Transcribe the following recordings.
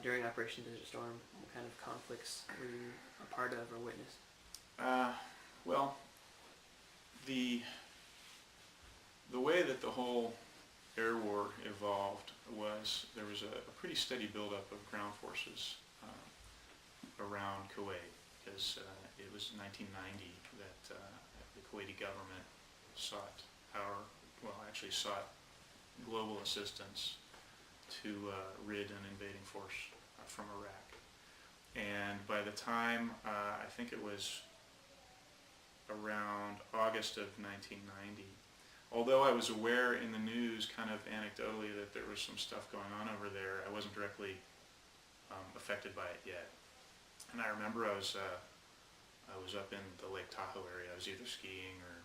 during Operation Desert Storm? What kind of conflicts were you a part of or witnessed? Well, the way that the whole air war evolved was there was a pretty steady buildup of ground forces around Kuwait, because it was 1990 that the Kuwaiti government sought sought global assistance to rid an invading force from Iraq. And by the time, I think it was around August of 1990, although I was aware in the news kind of anecdotally that there was some stuff going on over there, I wasn't directly affected by it yet. And I remember I was up in the Lake Tahoe area. I was either skiing or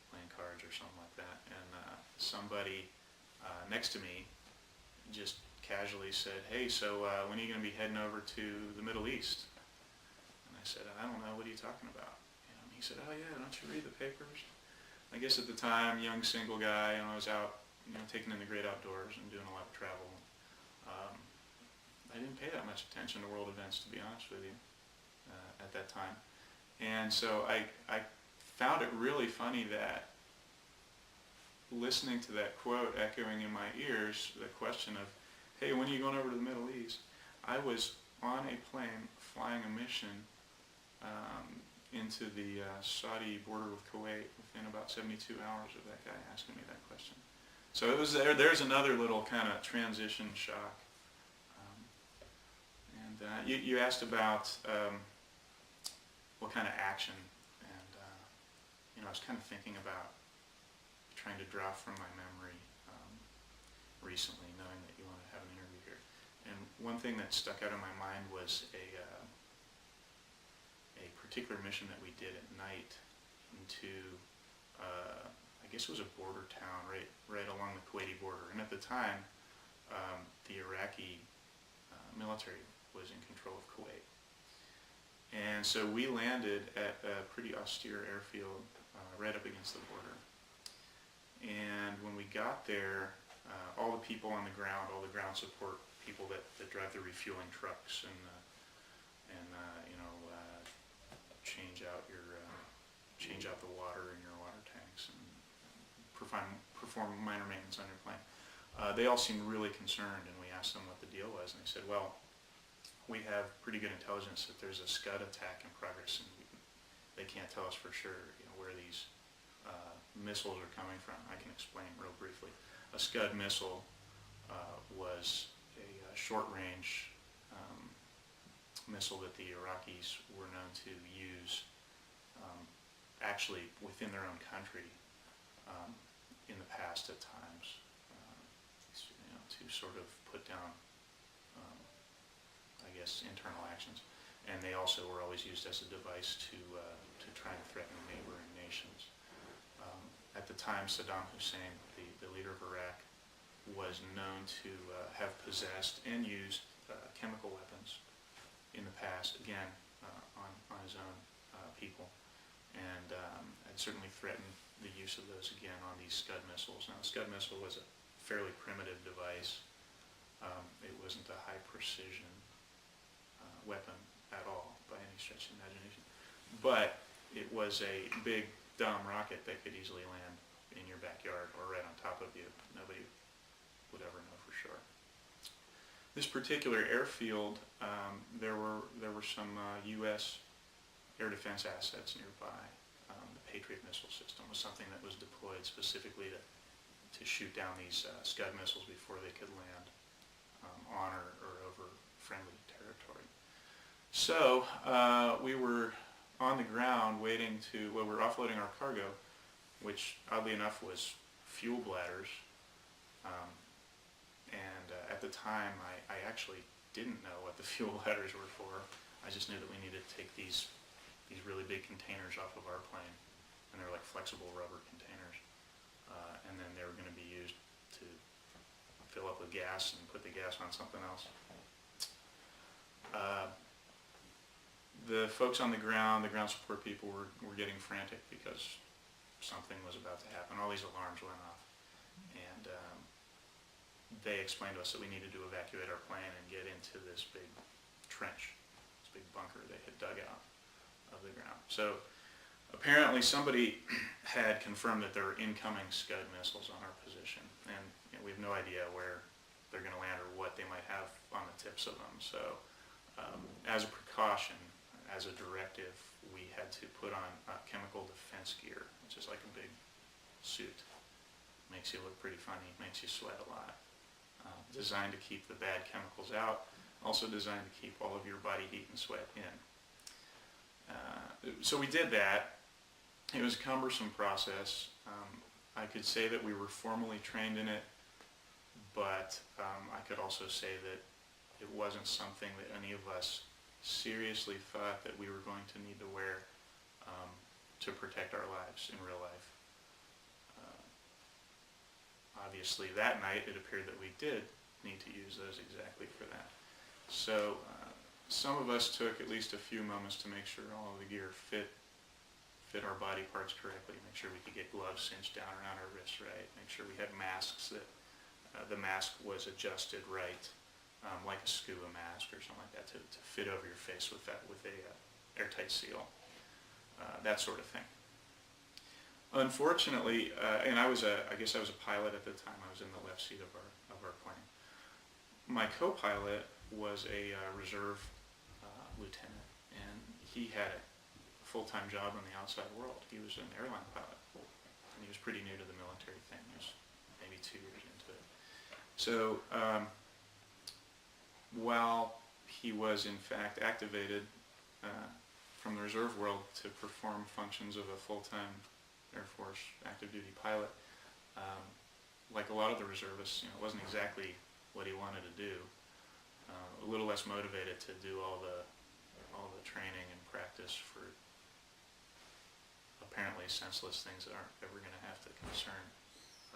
playing cards or something like that, and somebody next to me just casually said, "Hey, so when are you going to be heading over to the Middle East?" And I said, "I don't know. What are you talking about?" And he said, "Oh yeah, don't you read the papers?" I guess at the time, young single guy, and I was out, taking in the great outdoors and doing a lot of travel. I didn't pay that much attention to world events, to be honest with you, at that time. And so I found it really funny that listening to that quote echoing in my ears, the question of, "Hey, when are you going over to the Middle East?" I was on a plane flying a mission into the Saudi border with Kuwait within about 72 hours of that guy asking me that question. So it was there's another little kind of transition shock. You asked about what kind of action, and I was kind of thinking about trying to draw from my memory recently, knowing that you want to have an interview here. And one thing that stuck out in my mind was a particular mission that we did at night into, I guess it was a border town right along the Kuwaiti border. And at the time, the Iraqi military was in control of Kuwait. And so we landed at a pretty austere airfield right up against the border. And when we got there, all the people on the ground, all the ground support people that drive the refueling trucks and change out the water in your water tanks and perform minor maintenance on your plane. They all seemed really concerned, and we asked them what the deal was, and they said, "Well, we have pretty good intelligence that there's a Scud attack in progress, and they can't tell us for sure, where these missiles are coming from." I can explain real briefly. A Scud missile was a short-range missile that the Iraqis were known to use actually within their own country in the past at times, to sort of put down, I guess, internal actions. And they also were always used as a device to try and threaten neighboring nations. At the time, Saddam Hussein, the leader of Iraq, was known to have possessed and used chemical weapons in the past, again, on his own people, and had certainly threatened the use of those again on these Scud missiles. Now, the Scud missile was a fairly primitive device. It wasn't a high precision weapon at all by any stretch of the imagination, but it was a big, dumb rocket that could easily land in your backyard or right on top of you. Nobody would ever know for sure. This particular airfield, there were some U.S. air defense assets nearby. The Patriot missile system was something that was deployed specifically to shoot down these Scud missiles before they could land on or over friendly territory. So we were on the ground waiting we were offloading our cargo, which oddly enough was fuel bladders. At the time, I actually didn't know what the fuel bladders were for. I just knew that we needed to take these really big containers off of our plane, and they're like flexible rubber containers, and then they were going to be used to fill up with gas and put the gas on something else. The folks on the ground support people were getting frantic because something was about to happen. All these alarms went off, and they explained to us that we needed to evacuate our plane and get into this big trench, this big bunker they had dug out of the ground. So apparently somebody had confirmed that there were incoming Scud missiles on our position, and we have no idea where they're going to land or what they might have on the tips of them. So as a precaution, as a directive, we had to put on chemical defense gear, which is like a big suit. Makes you look pretty funny, makes you sweat a lot. Designed to keep the bad chemicals out, also designed to keep all of your body heat and sweat in. So we did that. It was a cumbersome process. I could say that we were formally trained in it, but I could also say that it wasn't something that any of us seriously thought that we were going to need to wear to protect our lives in real life. Obviously that night it appeared that we did need to use those exactly for that. So some of us took at least a few moments to make sure all of the gear fit our body parts correctly, make sure we could get gloves cinched down around our wrists right, make sure we had masks that the mask was adjusted right, like a scuba mask or something like that, to fit over your face with a airtight seal, that sort of thing. Unfortunately, and I guess I was a pilot at the time. I was in the left seat of our plane. My co-pilot was a reserve lieutenant, and he had a full-time job in the outside world. He was an airline pilot, and he was pretty new to the military thing. He was maybe 2 years into it. So while he was in fact activated from the reserve world to perform functions of a full-time Air Force active duty pilot, like a lot of the reservists, it wasn't exactly what he wanted to do. A little less motivated to do all the training and practice for apparently senseless things that aren't ever going to have to concern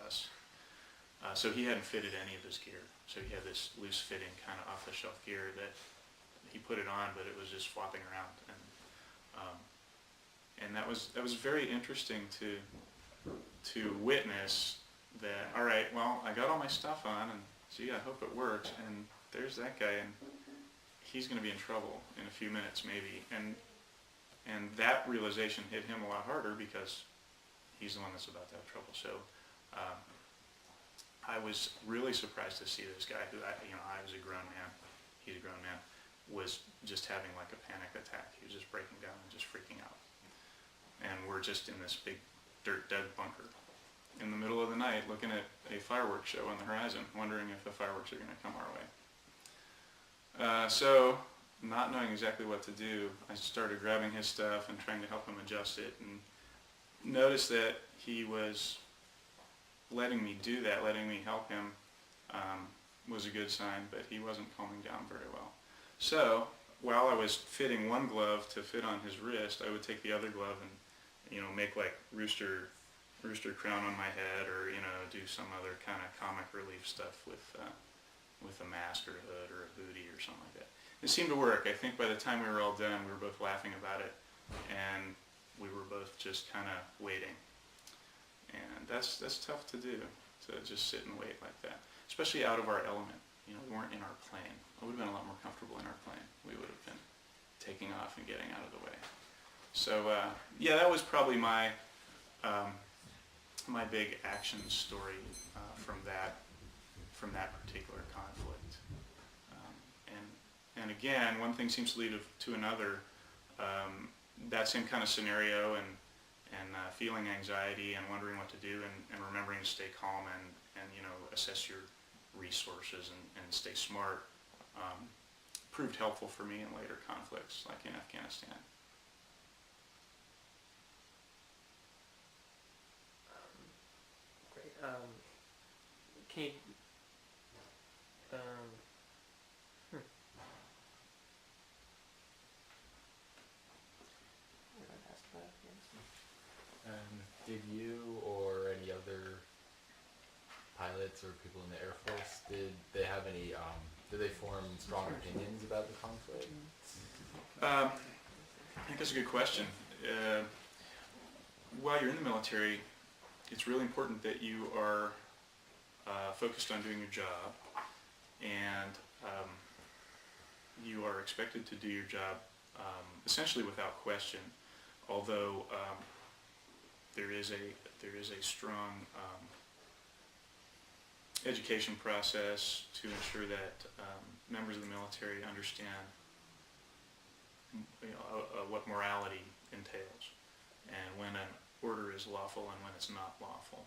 us. So he hadn't fitted any of his gear. So he had this loose-fitting kind of off-the-shelf gear that he put it on, but it was just flopping around. And that was very interesting to witness that. All right, well, I got all my stuff on, and gee, I hope it works. And there's that guy, and he's going to be in trouble in a few minutes, maybe. And that realization hit him a lot harder because he's the one that's about to have trouble. So I was really surprised to see this guy, who I was a grown man, he's a grown man, was just having like a panic attack. He was just breaking down and just freaking out. And we're just in this big dirt dug bunker in the middle of the night looking at a fireworks show on the horizon, wondering if the fireworks are going to come our way. So, not knowing exactly what to do, I started grabbing his stuff and trying to help him adjust it, and noticed that he was letting me do that, letting me help him, was a good sign, but he wasn't calming down very well. So, while I was fitting one glove to fit on his wrist, I would take the other glove and make like rooster crown on my head, or do some other kind of comic relief stuff with a mask or a hood or a hoodie or something like that. It seemed to work. I think by the time we were all done, we were both laughing about it, and we were both just kind of waiting. And that's tough to do, to just sit and wait like that, especially out of our element. We weren't in our plane. I would have been a lot more comfortable in our plane. We would have been taking off and getting out of the way. So yeah, that was probably my my big action story from that particular conflict. And again, one thing seems to lead to another. That same kind of scenario, and feeling anxiety and wondering what to do, and remembering to stay calm and assess your resources and stay smart, proved helpful for me in later conflicts, like in Afghanistan. Great. Can you? What did I ask about Afghanistan? Did you or any other pilots or people in the Air Force, did they have any, did they form strong opinions about the conflict? I think that's a good question. While you're in the military, it's really important that you are focused on doing your job, and expected to do your job essentially without question, although there is a strong education process to ensure that members of the military understand what morality entails, and when an order is lawful and when it's not lawful.